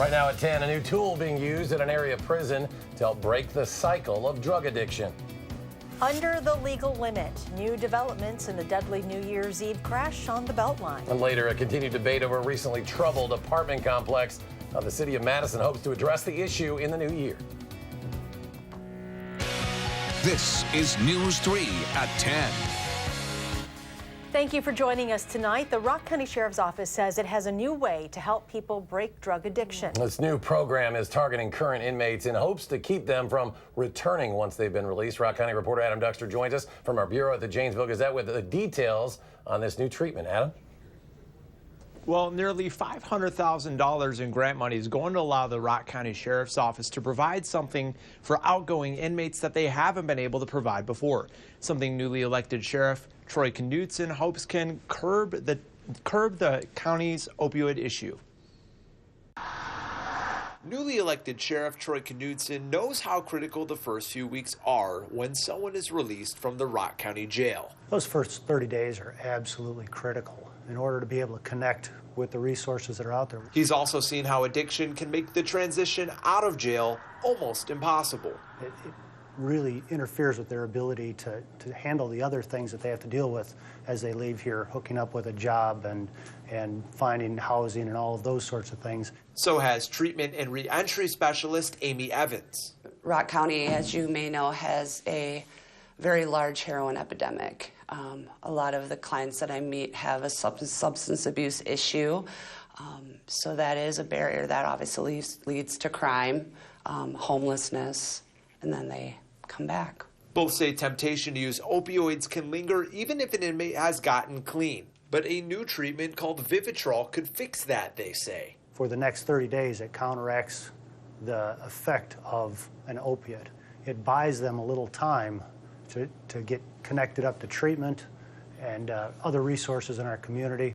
Right now at 10, a new tool being used at an area prison to help break the cycle of drug addiction. Under the legal limit, new developments in the deadly New Year's Eve crash on the Beltline. And later, a continued debate over a recently troubled apartment complex. The city of Madison hopes to address the issue in the new year. This is News 3 at 10. Thank you for joining us tonight. The Rock County Sheriff's Office says it has a new way to help people break drug addiction. This new program is targeting current inmates in hopes to keep them from returning once they've been released. Rock County reporter Adam Duxter joins us from our bureau at the Janesville Gazette with the details on this new treatment. Adam? Well, nearly $500,000 in grant money is going to allow the Rock County Sheriff's Office to provide something for outgoing inmates that they haven't been able to provide before. Something newly elected Sheriff Troy Knudsen hopes can curb the county's opioid issue. Newly elected Sheriff Troy Knudsen knows how critical the first few weeks are when someone is released from the Rock County Jail. Those first 30 days are absolutely critical in order to be able to connect with the resources that are out there. He's also seen how addiction can make the transition out of jail almost impossible. It really interferes with their ability to handle the other things that they have to deal with as they leave here, hooking up with a job and finding housing and all of those sorts of things. So has treatment and reentry specialist Amy Evans. Rock County, as you may know, has a very large heroin epidemic. A lot of the clients that I meet have a substance abuse issue, so that is a barrier that obviously leads to crime, homelessness, and then they come back. Both say temptation to use opioids can linger even if an inmate has gotten clean. But a new treatment called Vivitrol could fix that, they say. For the next 30 days, it counteracts the effect of an opiate. It buys them a little time to get connected up to treatment and other resources in our community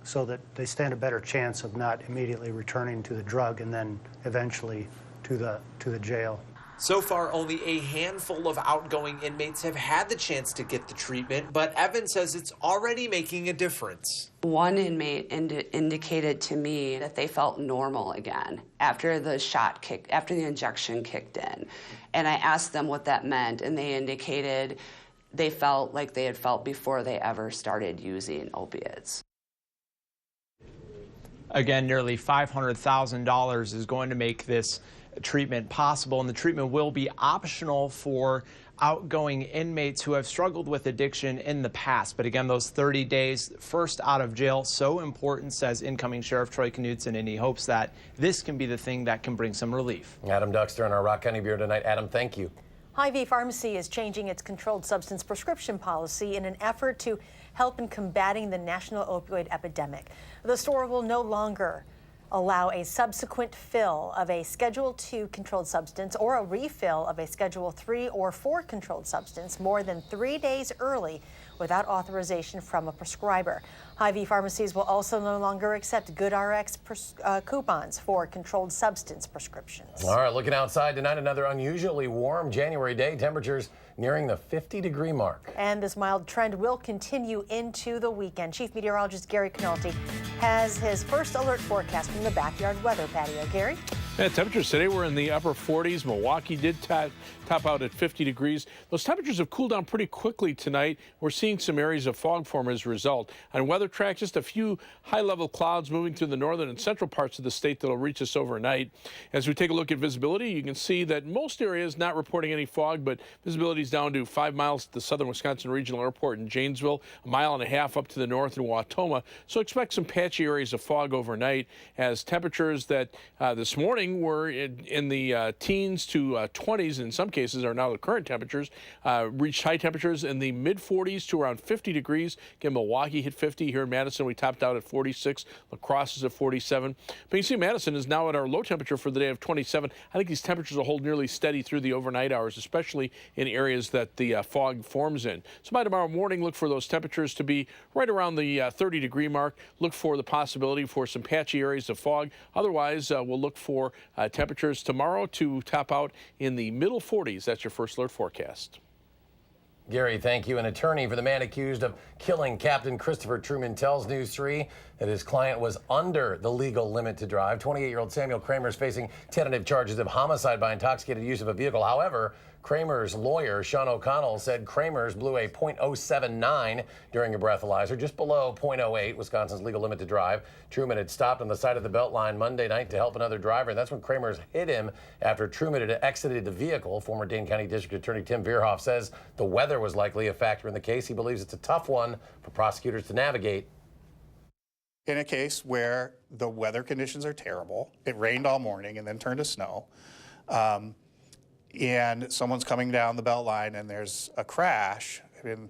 so that they stand a better chance of not immediately returning to the drug and then eventually to the jail. So far, only a handful of outgoing inmates have had the chance to get the treatment, but Evans says it's already making a difference. One inmate indicated to me that they felt normal again after the injection kicked in. And I asked them what that meant, and they indicated they felt like they had felt before they ever started using opiates. Again, nearly $500,000 is going to make this treatment possible, and the treatment will be optional for outgoing inmates who have struggled with addiction in the past. But again, those 30 days first out of jail, so important, says incoming Sheriff Troy Knudsen, and he hopes that this can be the thing that can bring some relief. Adam Duxter in our Rock County Bureau tonight. Adam, thank you. Hy-Vee Pharmacy is changing its controlled substance prescription policy in an effort to help in combating the national opioid epidemic. The store will no longer allow a subsequent fill of a Schedule II controlled substance or a refill of a Schedule III or IV controlled substance more than 3 days early without authorization from a prescriber. Hy-Vee pharmacies will also no longer accept GoodRx coupons for controlled substance prescriptions. All right, looking outside tonight, another unusually warm January day. Temperatures nearing the 50-degree mark. And this mild trend will continue into the weekend. Chief Meteorologist Gary Canolti has his first alert forecast from the backyard weather patio. Gary? Yeah, temperatures today were in the upper 40s. Milwaukee did top out at 50 degrees. Those temperatures have cooled down pretty quickly tonight. We're seeing some areas of fog form as a result. On weather track, just a few high-level clouds moving through the northern and central parts of the state that will reach us overnight. As we take a look at visibility, you can see that most areas not reporting any fog, but visibility is down to 5 miles at the Southern Wisconsin Regional Airport in Janesville, 1.5 miles up to the north in Wautoma. So expect some patchy areas of fog overnight as temperatures that this morning were in the teens to 20s, in some cases are now the current temperatures, reached high temperatures in the mid-40s to around 50 degrees. Again, Milwaukee hit 50. Here in Madison, we topped out at 46. La Crosse is at 47. But you see Madison is now at our low temperature for the day of 27. I think these temperatures will hold nearly steady through the overnight hours, especially in areas that the fog forms in. So by tomorrow morning, look for those temperatures to be right around the 30-degree mark. Look for the possibility for some patchy areas of fog. Otherwise, we'll look for temperatures tomorrow to top out in the middle 40s. That's your first alert forecast. Gary, thank you. An attorney for the man accused of killing Captain Christopher Truman tells News 3 that his client was under the legal limit to drive. 28-year-old Samuel Kramer is facing tentative charges of homicide by intoxicated use of a vehicle. However, Kramer's lawyer, Sean O'Connell, said Kramer's blew a .079 during a breathalyzer, just below .08, Wisconsin's legal limit to drive. Truman had stopped on the side of the Beltline Monday night to help another driver, and that's when Kramer's hit him after Truman had exited the vehicle. Former Dane County District Attorney Tim Veerhoff says the weather was likely a factor in the case. He believes it's a tough one for prosecutors to navigate. In a case where the weather conditions are terrible, it rained all morning and then turned to snow, and someone's coming down the Beltline and there's a crash, I mean,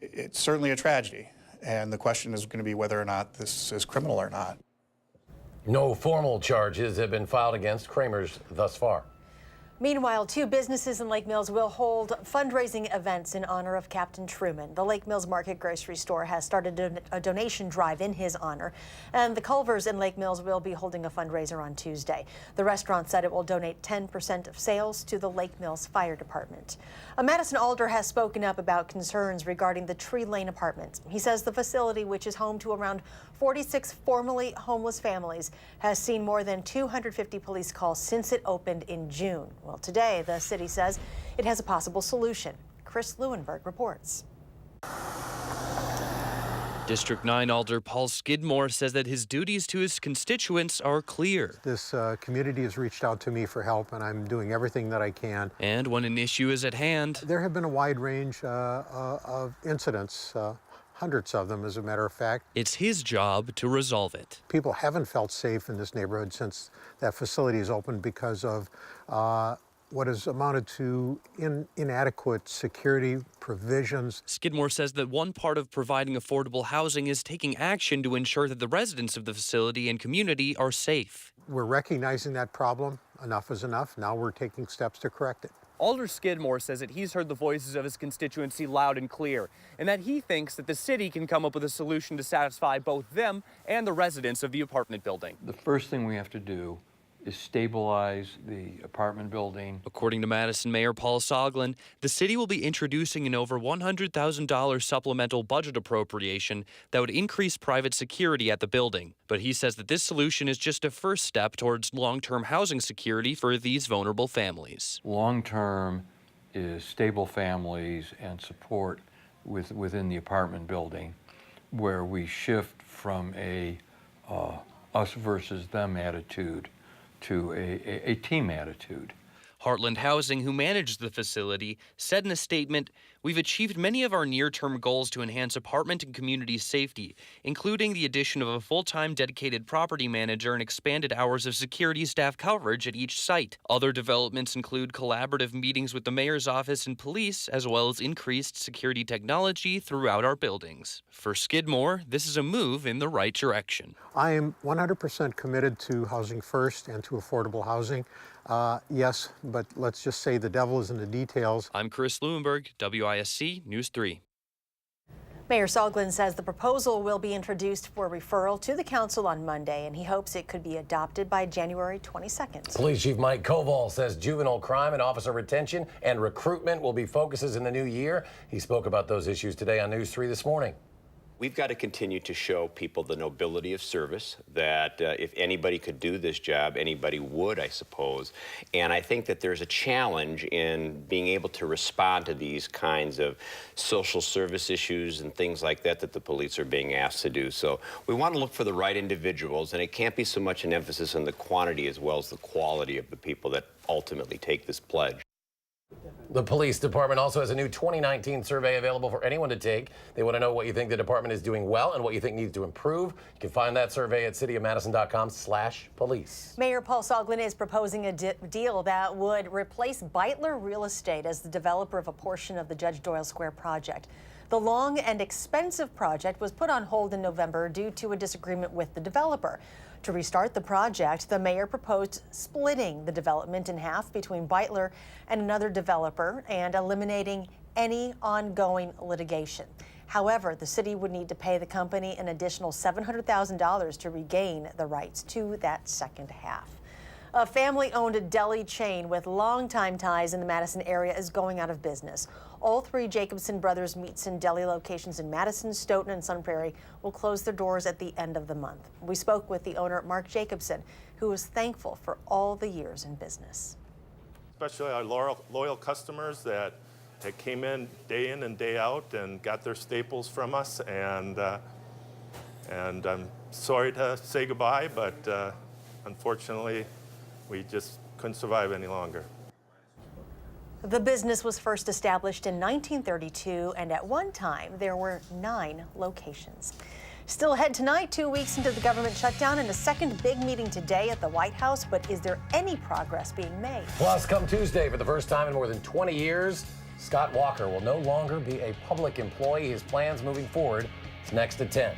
it's certainly a tragedy. And the question is going to be whether or not this is criminal or not. No formal charges have been filed against Kramer's thus far. Meanwhile, 2 businesses in Lake Mills will hold fundraising events in honor of Captain Truman. The Lake Mills Market grocery store has started a donation drive in his honor, and the Culvers in Lake Mills will be holding a fundraiser on Tuesday. The restaurant said it will donate 10% of sales to the Lake Mills Fire Department. A Madison alder has spoken up about concerns regarding the Tree Lane apartments. He says the facility, which is home to around 46 formerly homeless families, has seen more than 250 police calls since it opened in June. Well, today, the city says it has a possible solution. Chris Leuenberg reports. District 9 Alder Paul Skidmore says that his duties to his constituents are clear. This community has reached out to me for help, and I'm doing everything that I can. And when an issue is at hand, there have been a wide range of incidents, hundreds of them, as a matter of fact. It's his job to resolve it. People haven't felt safe in this neighborhood since that facility is opened because of what has amounted to inadequate security provisions. Skidmore says that one part of providing affordable housing is taking action to ensure that the residents of the facility and community are safe. We're recognizing that problem. Enough is enough. Now we're taking steps to correct it. Alder Skidmore says that he's heard the voices of his constituency loud and clear, and that he thinks that the city can come up with a solution to satisfy both them and the residents of the apartment building. The first thing we have to do is stabilize the apartment building. According to Madison Mayor Paul Soglin, the city will be introducing an over $100,000 supplemental budget appropriation that would increase private security at the building. But he says that this solution is just a first step towards long-term housing security for these vulnerable families. Long-term is stable families and support within the apartment building, where we shift from a us versus them attitude to a team attitude. Heartland Housing, who managed the facility, said in a statement, "We've achieved many of our near-term goals to enhance apartment and community safety, including the addition of a full-time dedicated property manager and expanded hours of security staff coverage at each site. Other developments include collaborative meetings with the mayor's office and police, as well as increased security technology throughout our buildings." For Skidmore, this is a move in the right direction. I am 100% committed to housing first and to affordable housing. Yes, but let's just say the devil is in the details. I'm Chris Leuenberg, WISC News 3. Mayor Soglin says the proposal will be introduced for referral to the council on Monday, and he hopes it could be adopted by January 22nd. Police Chief Mike Koval says juvenile crime and officer retention and recruitment will be focuses in the new year. He spoke about those issues today on News 3 this morning. We've got to continue to show people the nobility of service, that if anybody could do this job, anybody would, I suppose. And I think that there's a challenge in being able to respond to these kinds of social service issues and things like that that the police are being asked to do. So we want to look for the right individuals, and it can't be so much an emphasis on the quantity as well as the quality of the people that ultimately take this pledge. The police department also has a new 2019 survey available for anyone to take. They want to know what you think the department is doing well and what you think needs to improve. You can find that survey at cityofmadison.com/police. Mayor Paul Soglin is proposing a deal that would replace Beitler Real Estate as the developer of a portion of the Judge Doyle Square project. The long and expensive project was put on hold in November due to a disagreement with the developer. To restart the project, the mayor proposed splitting the development in half between Beitler and another developer and eliminating any ongoing litigation. However, the city would need to pay the company an additional $700,000 to regain the rights to that second half. A family-owned deli chain with longtime ties in the Madison area is going out of business. All three Jacobson Brothers Meats and Deli locations in Madison, Stoughton, and Sun Prairie will close their doors at the end of the month. We spoke with the owner, Mark Jacobson, who was thankful for all the years in business. Especially our loyal customers that came in and day out and got their staples from us, and I'm sorry to say goodbye, but unfortunately, we just couldn't survive any longer. The business was first established in 1932, and at one time there were 9 locations. Still ahead tonight, 2 weeks into the government shutdown, and a second big meeting today at the White House. But is there any progress being made? Plus, come Tuesday, for the first time in more than 20 years, Scott Walker will no longer be a public employee. His plans moving forward is next at 10.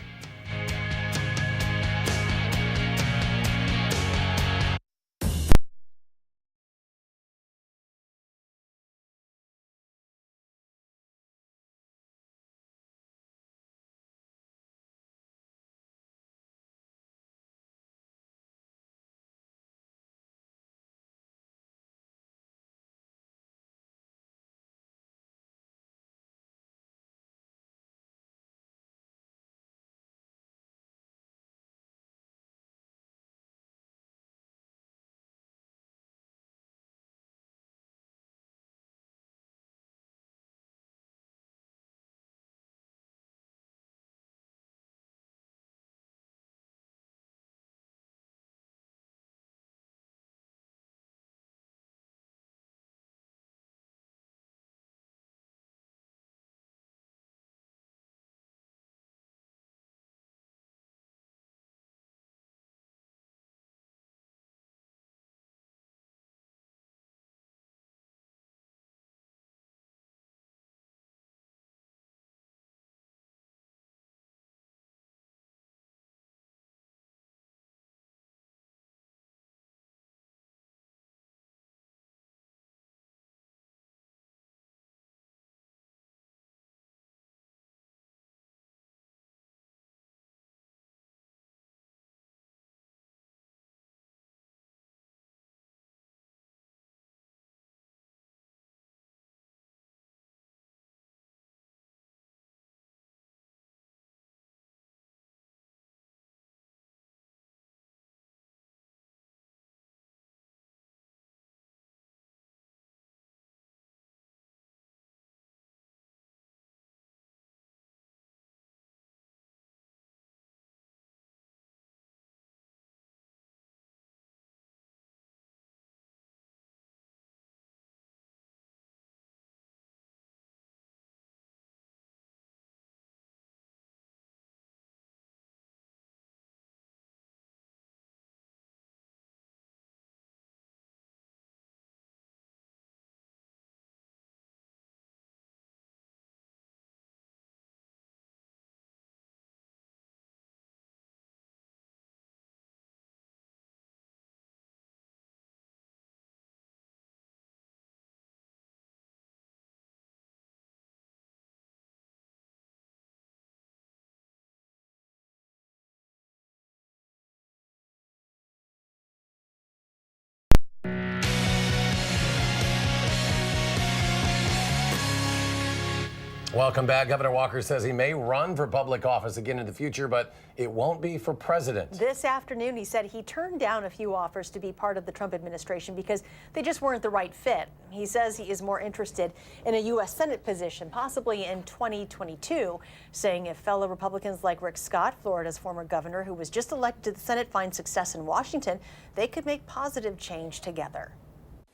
Welcome back. Governor Walker says he may run for public office again in the future, but it won't be for president. This afternoon, he said he turned down a few offers to be part of the Trump administration because they just weren't the right fit. He says he is more interested in a U.S. Senate position, possibly in 2022, saying if fellow Republicans like Rick Scott, Florida's former governor, who was just elected to the Senate, find success in Washington, they could make positive change together.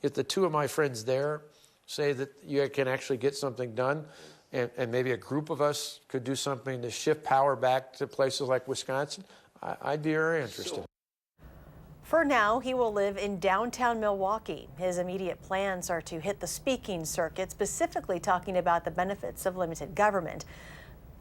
If the two of my friends there say that you can actually get something done, and maybe a group of us could do something to shift power back to places like Wisconsin, I'd be very interested. For now, he will live in downtown Milwaukee. His immediate plans are to hit the speaking circuit, specifically talking about the benefits of limited government.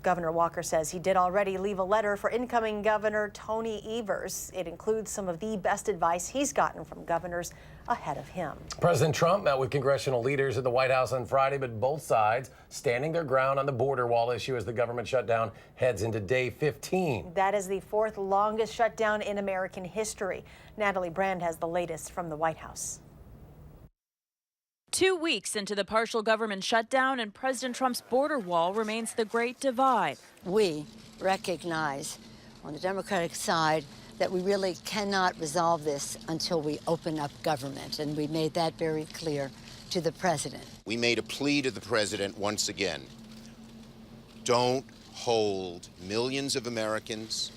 Governor Walker says he did already leave a letter for incoming Governor Tony Evers. It includes some of the best advice he's gotten from governors ahead of him. President Trump met with congressional leaders at the White House on Friday, but both sides standing their ground on the border wall issue as the government shutdown heads into day 15. That is the 4th longest shutdown in American history. Natalie Brand has the latest from the White House. 2 weeks into the partial government shutdown, and President Trump's border wall remains the great divide. We recognize on the Democratic side that we really cannot resolve this until we open up government, and we made that very clear to the president. We made a plea to the president once again. Don't hold millions of Americans,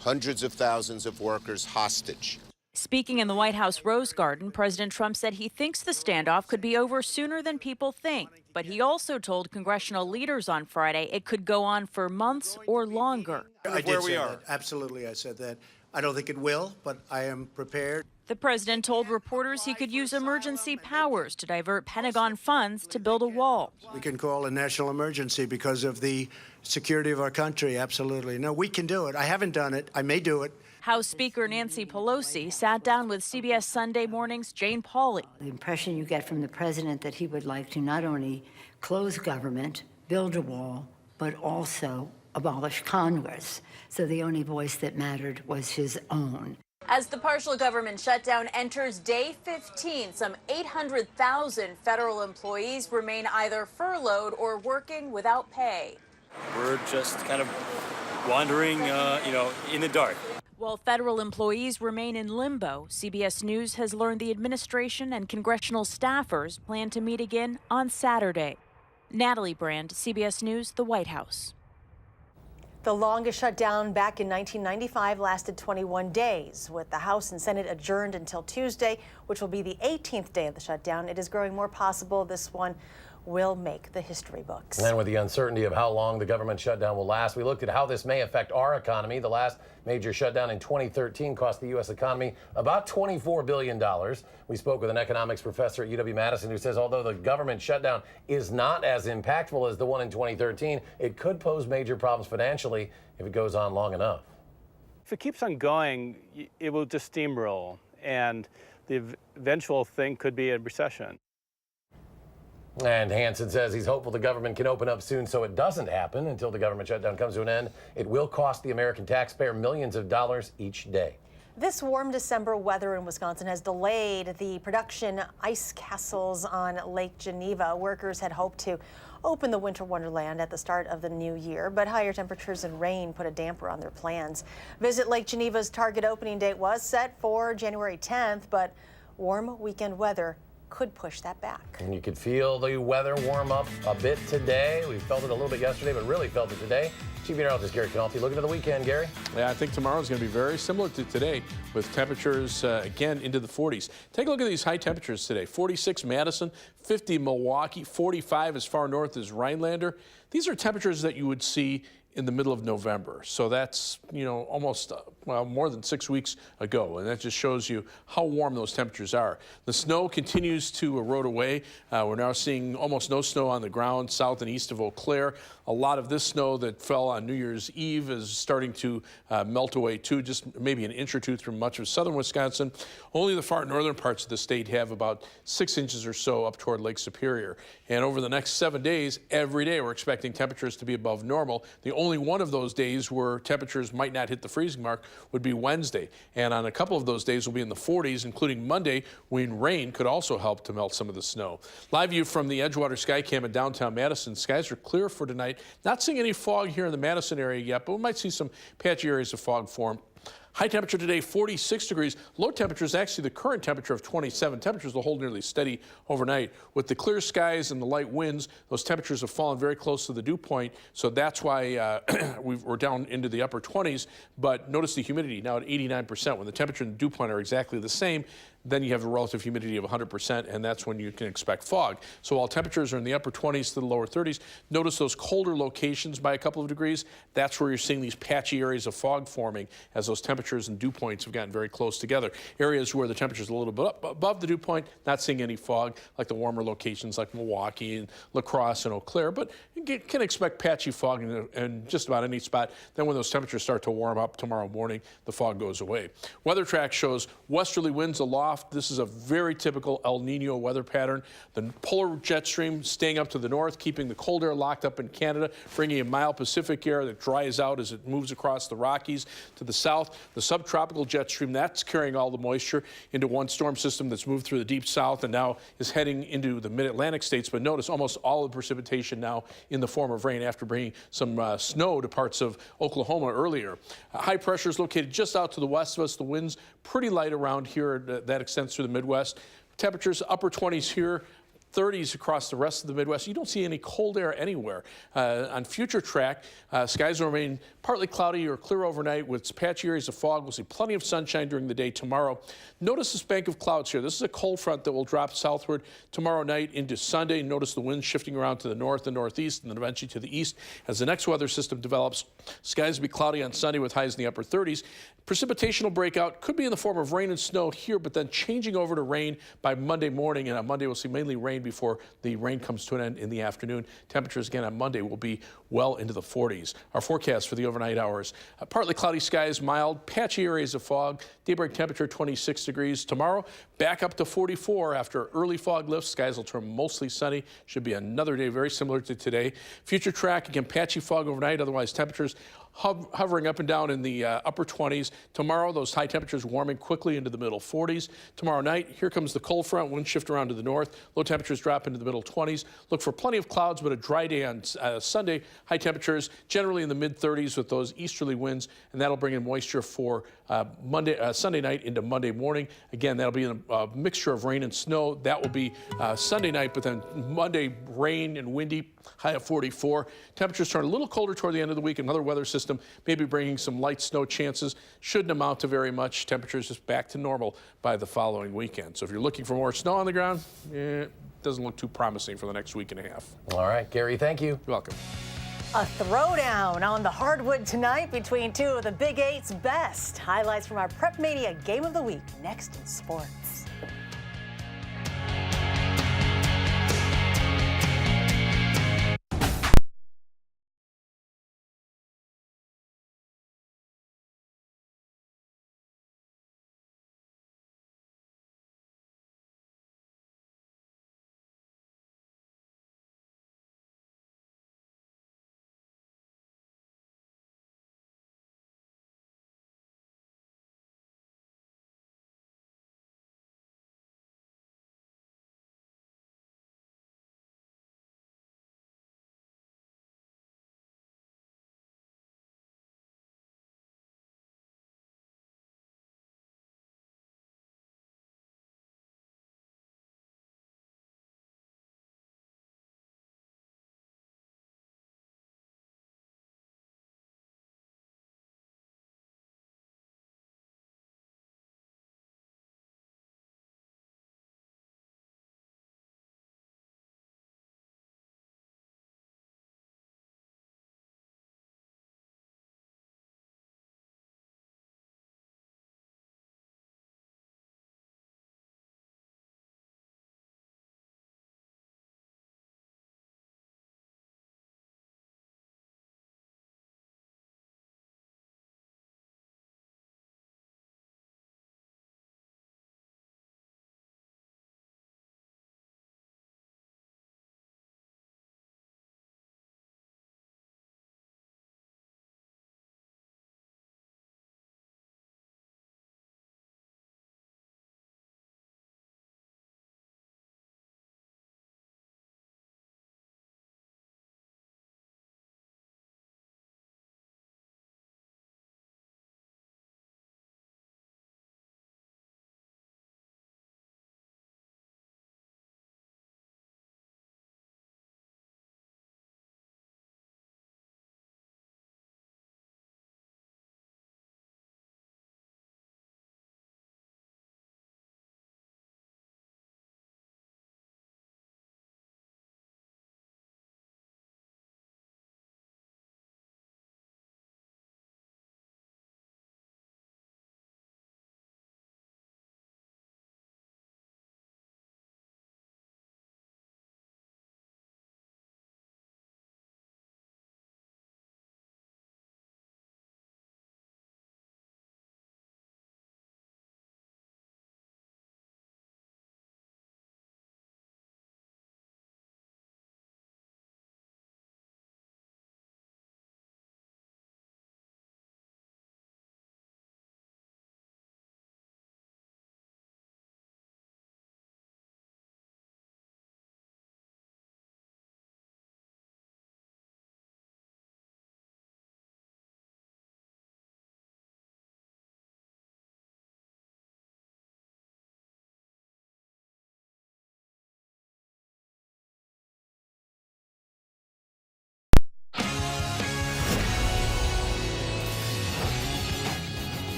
hundreds of thousands of workers hostage. Speaking in the White House Rose Garden, President Trump said he thinks the standoff could be over sooner than people think. But he also told congressional leaders on Friday it could go on for months or longer. I did say that. Absolutely, I said that. I don't think it will, but I am prepared. The president told reporters he could use emergency powers to divert Pentagon funds to build a wall. We can call a national emergency because of the security of our country, absolutely. No, we can do it. I haven't done it. I may do it. House Speaker Nancy Pelosi sat down with CBS Sunday Morning's Jane Pauley. The impression you get from the president that he would like to not only close government, build a wall, but also abolish Congress. So the only voice that mattered was his own. As the partial government shutdown enters day 15, some 800,000 federal employees remain either furloughed or working without pay. We're just kind of wandering, in the dark. While federal employees remain in limbo, CBS News has learned the administration and congressional staffers plan to meet again on Saturday. Natalie Brand, CBS News, the White House. The longest shutdown back in 1995 lasted 21 days, with the House and Senate adjourned until Tuesday, which will be the 18th day of the shutdown. It is growing more possible this one will make the history books. And with the uncertainty of how long the government shutdown will last, we looked at how this may affect our economy. The last major shutdown in 2013 cost the U.S. economy about $24 billion. We spoke with an economics professor at UW-Madison who says although the government shutdown is not as impactful as the one in 2013, it could pose major problems financially if it goes on long enough. If it keeps on going, it will just steamroll, and the eventual thing could be a recession. And Hansen says he's hopeful the government can open up soon so it doesn't happen. Until the government shutdown comes to an end, it will cost the American taxpayer millions of dollars each day. This warm December weather in Wisconsin has delayed the production ice castles on Lake Geneva. Workers had hoped to open the winter wonderland at the start of the new year, but higher temperatures and rain put a damper on their plans. Visit Lake Geneva's target opening date was set for January 10th, but warm weekend weather could push that back. And you could feel the weather warm up a bit today. We felt it a little bit yesterday, but really felt it today. Chief Meteorologist Gary Canalti looking at the weekend, Gary. Yeah, I think tomorrow is going to be very similar to today with temperatures again into the 40s. Take a look at these high temperatures today. 46 Madison, 50 Milwaukee, 45 as far north as Rhinelander. These are temperatures that you would see in the middle of November. So that's, almost, more than 6 weeks ago. And that just shows you how warm those temperatures are. The snow continues to erode away. We're now seeing almost no snow on the ground south and east of Eau Claire. A lot of this snow that fell on New Year's Eve is starting to melt away too, just maybe an inch or two through much of southern Wisconsin. Only the far northern parts of the state have about 6 inches or so up toward Lake Superior. And over the next 7 days, every day we're expecting temperatures to be above normal. The only one of those days where temperatures might not hit the freezing mark would be Wednesday. And on a couple of those days will be in the 40s, including Monday, when rain could also help to melt some of the snow. Live view from the Edgewater Skycam in downtown Madison. Skies are clear for tonight. Not seeing any fog here in the Madison area yet, but we might see some patchy areas of fog form. High temperature today, 46 degrees. Low temperature is actually the current temperature of 27. Temperatures will hold nearly steady overnight. With the clear skies and the light winds, those temperatures have fallen very close to the dew point. So that's why we're down into the upper 20s. But notice the humidity now at 89%. When the temperature and the dew point are exactly the same, then you have a relative humidity of 100%, and that's when you can expect fog. So while temperatures are in the upper 20s to the lower 30s, notice those colder locations by a couple of degrees. That's where you're seeing these patchy areas of fog forming as those temperatures and dew points have gotten very close together. Areas where the temperature's a little bit up above the dew point, not seeing any fog, like the warmer locations like Milwaukee and La Crosse and Eau Claire, but you can expect patchy fog in just about any spot. Then when those temperatures start to warm up tomorrow morning, the fog goes away. Weather Track shows westerly winds aloft off. This is a very typical El Nino weather pattern. The polar jet stream staying up to the north, keeping the cold air locked up in Canada, bringing in mild Pacific air that dries out as it moves across the Rockies to the south. The subtropical jet stream, that's carrying all the moisture into one storm system that's moved through the deep south and now is heading into the mid-Atlantic states. But notice almost all of the precipitation now in the form of rain after bringing some snow to parts of Oklahoma earlier. High pressure is located just out to the west of us. The wind's pretty light around here. That extends through the Midwest. Temperatures upper 20s here. 30s across the rest of the Midwest. You don't see any cold air anywhere. On future track, skies will remain partly cloudy or clear overnight with patchy areas of fog. We'll see plenty of sunshine during the day tomorrow. Notice this bank of clouds here. This is a cold front that will drop southward tomorrow night into Sunday. Notice the wind shifting around to the north and northeast and then eventually to the east. As the next weather system develops, skies will be cloudy on Sunday with highs in the upper 30s. Precipitation will break out. Could be in the form of rain and snow here, but then changing over to rain by Monday morning. And on Monday, we'll see mainly rain before the rain comes to an end in the afternoon. Temperatures again on Monday will be well into the 40s. Our forecast for the overnight hours, partly cloudy skies, mild, patchy areas of fog, daybreak temperature 26 degrees. Tomorrow, back up to 44 after early fog lifts. Skies will turn mostly sunny. Should be another day very similar to today. Future track, again, patchy fog overnight, otherwise temperatures hovering up and down in the upper 20s. Tomorrow, those high temperatures warming quickly into the middle 40s. Tomorrow night, here comes the cold front, wind shift around to the north. Low temperatures drop into the middle 20s. Look for plenty of clouds, but a dry day on Sunday. High temperatures generally in the mid 30s with those easterly winds, and that'll bring in moisture for Sunday night into Monday morning. Again, that'll be a mixture of rain and snow. That will be Sunday night, but then Monday, rain and windy, high of 44. Temperatures turn a little colder toward the end of the week. Another weather system maybe bringing some light snow chances. Shouldn't amount to very much. Temperatures just back to normal by the following weekend. So if you're looking for more snow on the ground, it doesn't look too promising for the next week and a half. All right, Gary, thank you. You're welcome. A throwdown on the hardwood tonight between two of the Big Eight's best. Highlights from our Prep Mania Game of the Week next in sports.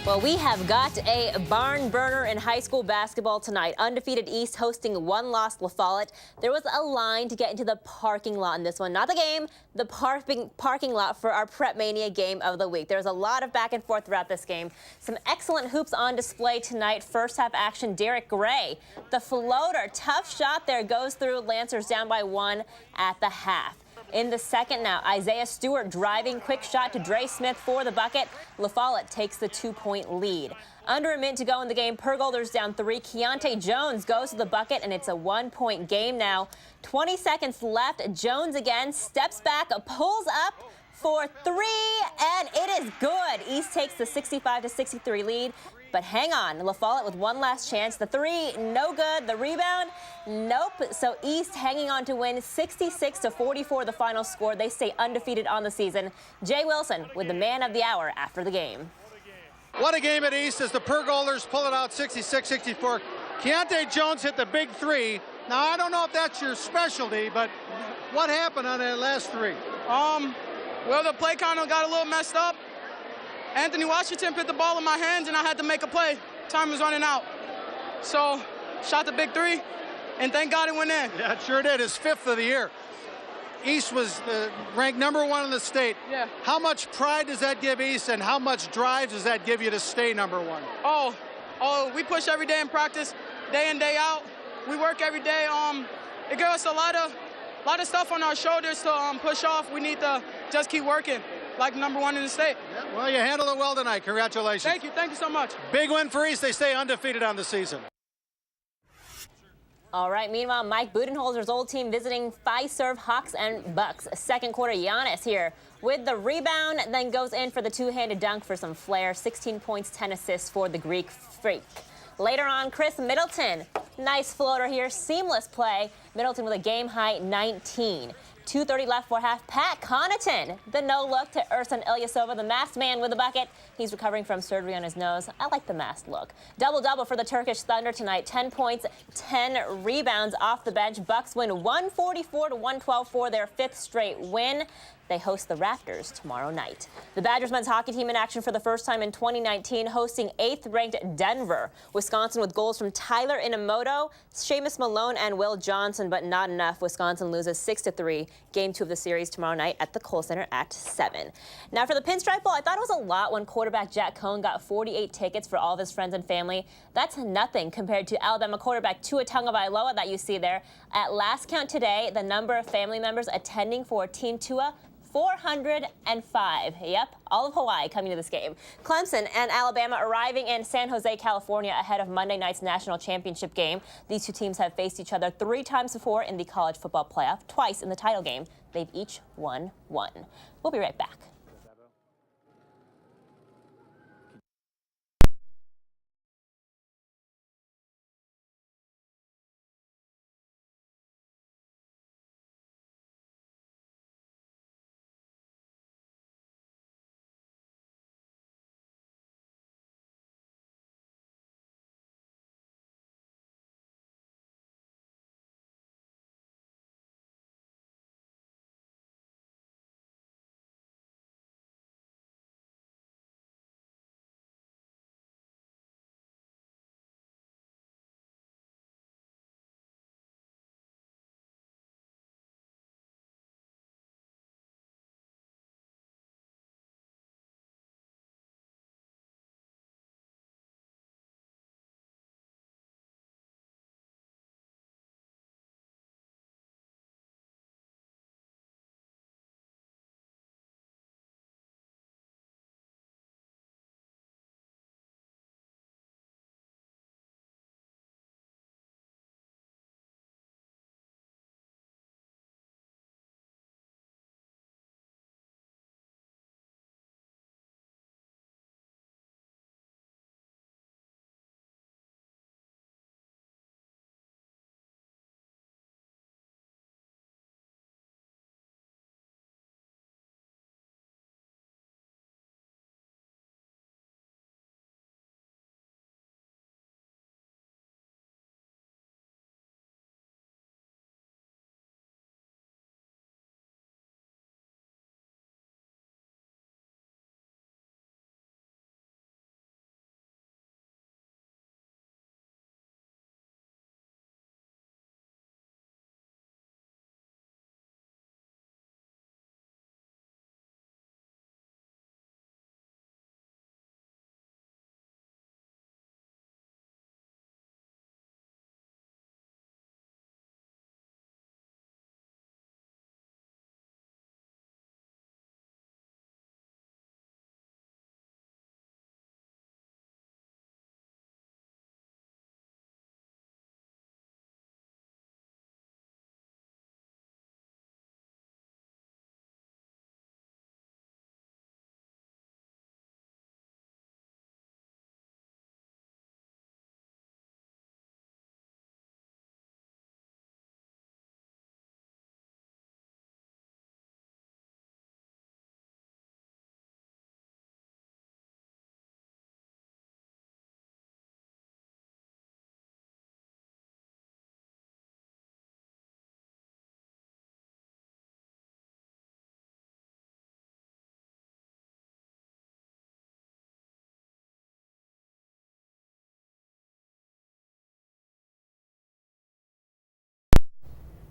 Well, we have got a barn burner in high school basketball tonight. Undefeated East hosting one-loss La Follette. There was a line to get into the parking lot in this one. Not the game, the parking lot for our Prep Mania game of the week. There's a lot of back and forth throughout this game. Some excellent hoops on display tonight. First half action, Derek Gray. The floater, tough shot there, goes through. Lancers down by 1 at the half. In the second now, Isaiah Stewart driving, quick shot to Dre Smith for the bucket. La Follette takes the 2-point lead. Under a minute to go in the game, Pergolders down 3. Keontae Jones goes to the bucket, and it's a 1-point game now. 20 seconds left. Jones again steps back, pulls up for 3, and it is good. East takes the 65-63 lead. But hang on, La Follette with one last chance. The 3, no good. The rebound, nope. So East hanging on to win 66-44, the final score. They stay undefeated on the season. Jay Wilson with the man of the hour after the game. What a game at East as the Pergolders pull it out 66-64. Keontae Jones hit the big 3. Now, I don't know if that's your specialty, but what happened on that last 3? Well, the play kind of got a little messed up. Anthony Washington put the ball in my hands, and I had to make a play. Time was running out. So, shot the big 3, and thank God it went in. Yeah, it sure did. His 5th of the year. East was ranked #1 in the state. Yeah. How much pride does that give East, and how much drive does that give you to stay #1? Oh, we push every day in practice, day in, day out. We work every day. It gives us a lot of stuff on our shoulders to push off. We need to just keep working. Like #1 in the state. Yeah, well, you handled it well tonight. Congratulations. Thank you so much. Big win for East. They stay undefeated on the season. All right, meanwhile, Mike Budenholzer's old team visiting Fiserv Hawks and Bucks. Second quarter, Giannis here with the rebound, then goes in for the two-handed dunk for some flair. 16 points, 10 assists for the Greek Freak. Later on, Chris Middleton. Nice floater here, seamless play. Middleton with a game-high 19. 2:30 left for half. Pat Connaughton, the no-look to Ersan Ilyasova, the masked man with the bucket. He's recovering from surgery on his nose. I like the masked look. Double-double for the Turkish Thunder tonight. 10 points, 10 rebounds off the bench. Bucks win 144-112 for their 5th straight win. They host the Raptors tomorrow night. The Badgers men's hockey team in action for the first time in 2019, hosting 8th-ranked Denver. Wisconsin with goals from Tyler Inamoto, Seamus Malone, and Will Johnson, but not enough. Wisconsin loses 6-3. Game 2 of the series tomorrow night at the Kohl Center at 7. Now for the Pinstripe Bowl, I thought it was a lot when quarterback Jack Cohn got 48 tickets for all of his friends and family. That's nothing compared to Alabama quarterback Tua Tagovailoa that you see there. At last count today, the number of family members attending for Team Tua, 405. Yep, all of Hawaii coming to this game. Clemson and Alabama arriving in San Jose, California ahead of Monday night's national championship game. These two teams have faced each other 3 times before in the college football playoff, twice in the title game. They've each won 1. We'll be right back.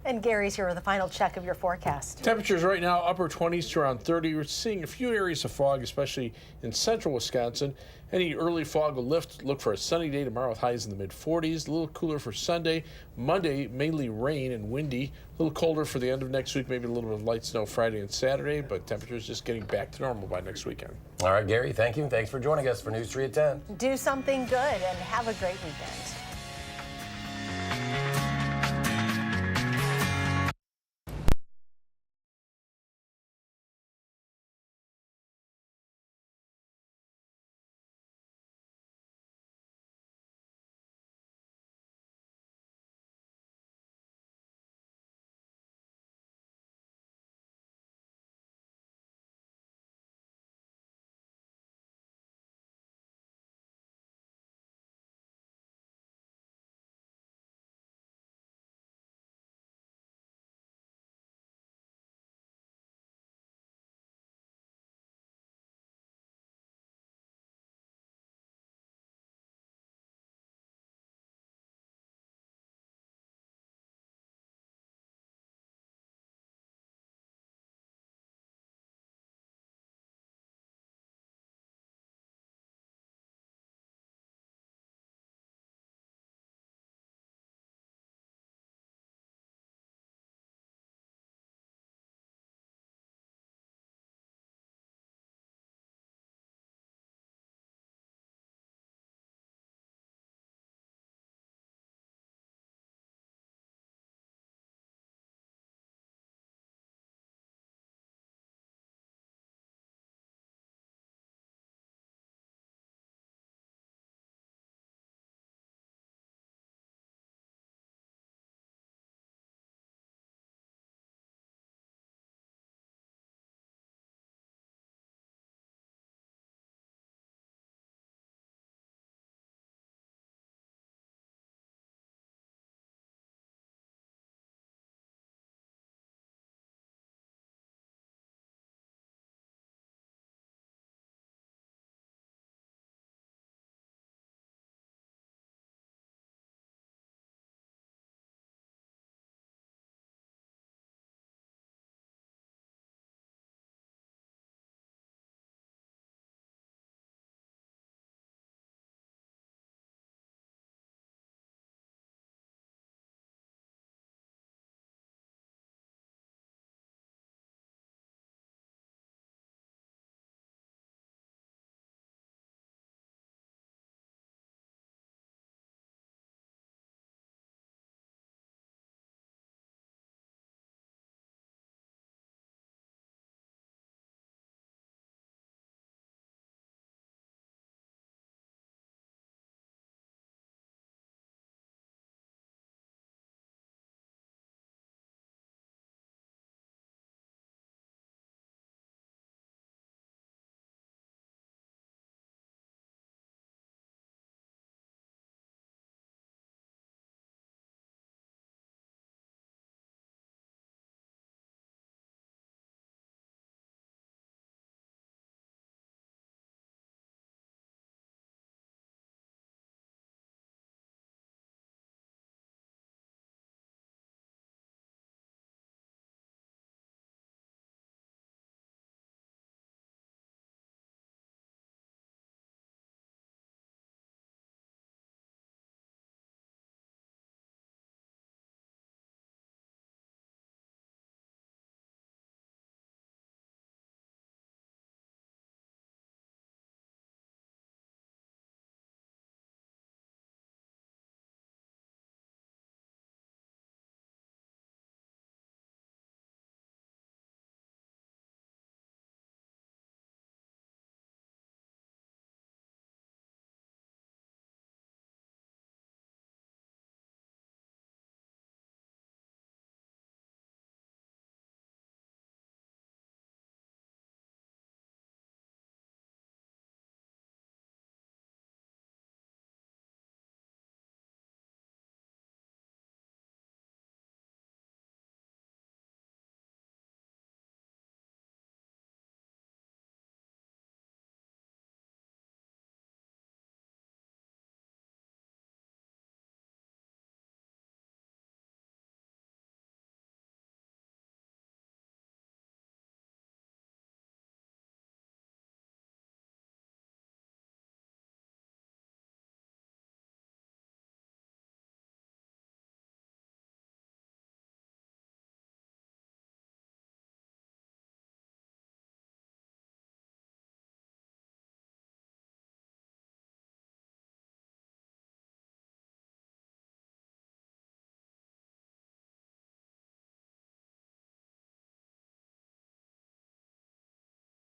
And Gary's here with a final check of your forecast. Temperatures right now upper 20s to around 30. We're seeing a few areas of fog, especially in central Wisconsin. Any early fog will lift. Look for a sunny day tomorrow with highs in the mid-40s. A little cooler for Sunday. Monday, mainly rain and windy. A little colder for the end of next week. Maybe a little bit of light snow Friday and Saturday, but temperatures just getting back to normal by next weekend. All right, Gary, thank you. Thanks for joining us for News 3 at 10. Do something good and have a great weekend.